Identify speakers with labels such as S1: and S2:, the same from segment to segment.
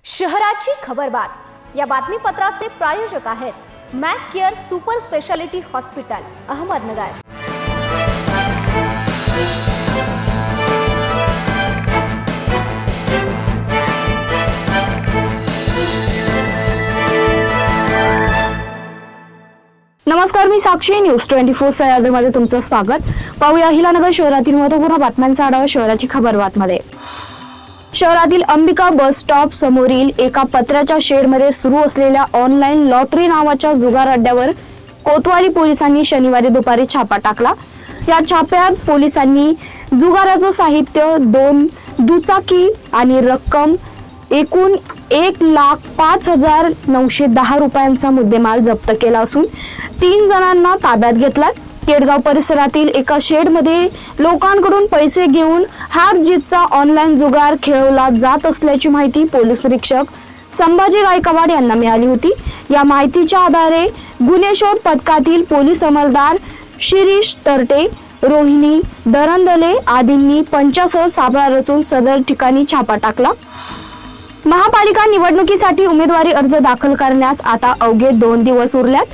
S1: शहराची खबरबात या बातमीपत्राचे प्रायोजक आहेत Mac care super speciality hospital Ahmednagar.
S2: नमस्कार, मी साक्षी, न्यूज 24 सह्याद्रीमध्ये तुमचं स्वागत। पाहूया अहिलानगर शहरातील महत्त्वपूर्ण बातम्यांचा आढावा शहराची खबरबातमध्ये। शहरातील अंबिका बस स्टॉप समोरील एका पत्र्याच्या शेडमध्ये सुरू असलेल्या ऑनलाईन लॉटरी नावाच्या जुगार अड्ड्यावर कोतवाली पोलिसांनी शनिवारी दुपारी छापा टाकला। या छाप्यात पोलिसांनी जुगाराचं साहित्य, 2 दुचाकी आणि रक्कम एकूण 1,05,910 रुपयांचा मुद्देमाल जप्त केला असून 3 जणांना ताब्यात घेतला। केडगाव परिसरातील एका शेडमध्ये लोकांकडून पैसे घेऊन हार जीतचा ऑनलाईन जुगार खेळवला जात असल्याची माहिती पोलीस निरीक्षक संभाजी गायकवाड यांना मिळाली होती। या माहितीच्या आधारे गुन्हे शोध पथकातील पोलीस अंमलदार शिरीष तरटे, रोहिणी दरंदले आदींनी पंचासह सापळा रचून सदर ठिकाणी छापा टाकला। महापालिका निवडणुकीसाठी उमेदवारी अर्ज दाखल करण्यास आता अवघे 2 दिवस उरल्यात।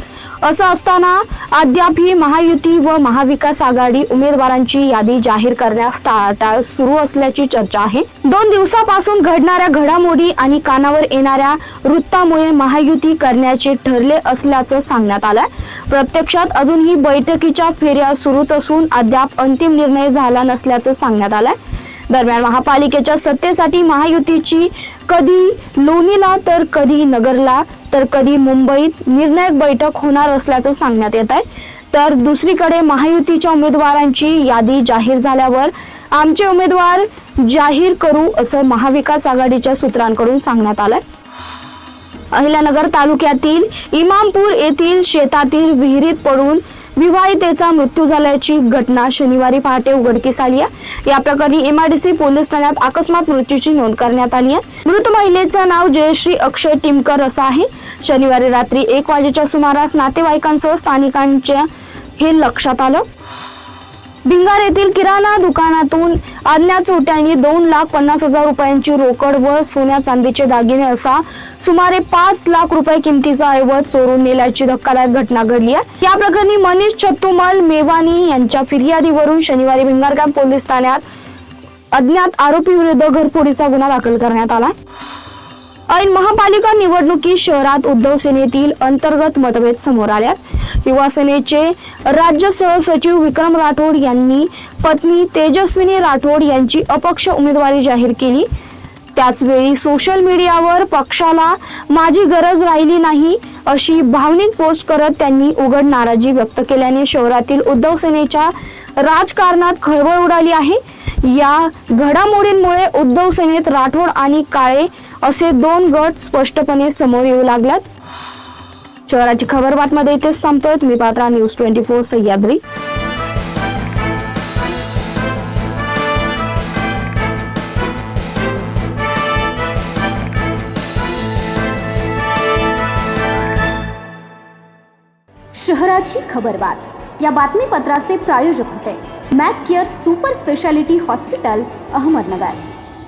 S2: असं असताना अद्याप ही महायुती व महाविकास आघाडी उमेदवारांची यादी जाहीर करण्यास टाळाटाळ सुरू असल्याची चर्चा आहे। 2 दिवसापासून घडणाऱ्या घडामोडी आणि कानावर येणाऱ्या वृत्तामुळे महायुती करण्याचे ठरले असल्याचं सांगण्यात आलंय। प्रत्यक्षात अजूनही बैठकीच्या फेऱ्या सुरूच असून अद्याप अंतिम निर्णय झाला नसल्याचं सांगण्यात आलंय। दरम्यान महापालिकेच्या सत्तेसाठी महायुतीची कधी लोणीला तर कधी नगरला तर कधी मुंबईत निर्णायक बैठक होणार असल्याचं सांगण्यात येत आहे। तर दुसरीकडे महायुतीच्या उमेदवारांची यादी जाहीर झाल्यावर आमचे उमेदवार जाहीर करू असं महाविकास आघाडीच्या सूत्रांकडून सांगण्यात आलंय। अहिल्यानगर तालुक्यातील इमामपूर येथील शेतातील विहिरीत पडून विवाहितेचा मृत्यू झाल्याची घटना शनिवारी पहाटे उघडकीस आली आहे। या प्रकरणी एमआयडीसी पोलीस ठाण्यात अकस्मात मृत्यूची नोंद करण्यात आली आहे। मृत महिलेचं नाव जयश्री अक्षय टिमकर असं आहे। शनिवारी रात्री 1 वाजेच्या सुमारास नातेवाईकांसह स्थानिकांच्या हे लक्षात आलं। भिंगार येथील किराणा दुकानातून अज्ञात चोरट्यांनी 2,50,000 रुपयांची रोकड व सोन्या चांदीचे दागिने असा सुमारे 5 लाख रुपये किमतीचा ऐवज चोरून नेल्याची धक्कादायक घटना घडली आहे। या प्रकरणी मनीष चत्तुमल मेवानी यांच्या फिर्यादीवरून शनिवारी भिंगार पोलीस ठाण्यात अज्ञात आरोपी विरुद्ध घरफोडीचा गुन्हा दाखल करण्यात आला। ऐन महापालिका निवडणुकीत शहरात उद्धव सेनेतील अंतर्गत मतभेद समोर आल्यात। युवा सेनेचे राज्य सहसचिव विक्रम राठोड यांनी पत्नी तेजस्विनी राठोड यांची अपक्ष उमेदवारी जाहीर केली। त्याचवेळी सोशल मीडियावर पक्षाला माझी गरज राहिली नाही अशी भावनिक पोस्ट करत त्यांनी उघड नाराजी व्यक्त केल्याने शहरातील उद्धव सेनेच्या राजकारणात खळबळ उडाली आहे। या घडामोडींमुळे उद्धव सेनेत राठोड आणि काळे असे 2 गट स्पष्टपणे समोर येऊ लागलात। शहराची खबरबातमध्ये इथेच संपतोय। तुम्ही पाहता न्यूज 24 सह्याद्री।
S1: शहराची खबरबात या बातमीपत्राचे प्रायोजक होते Mac care super speciality hospital Ahmednagar.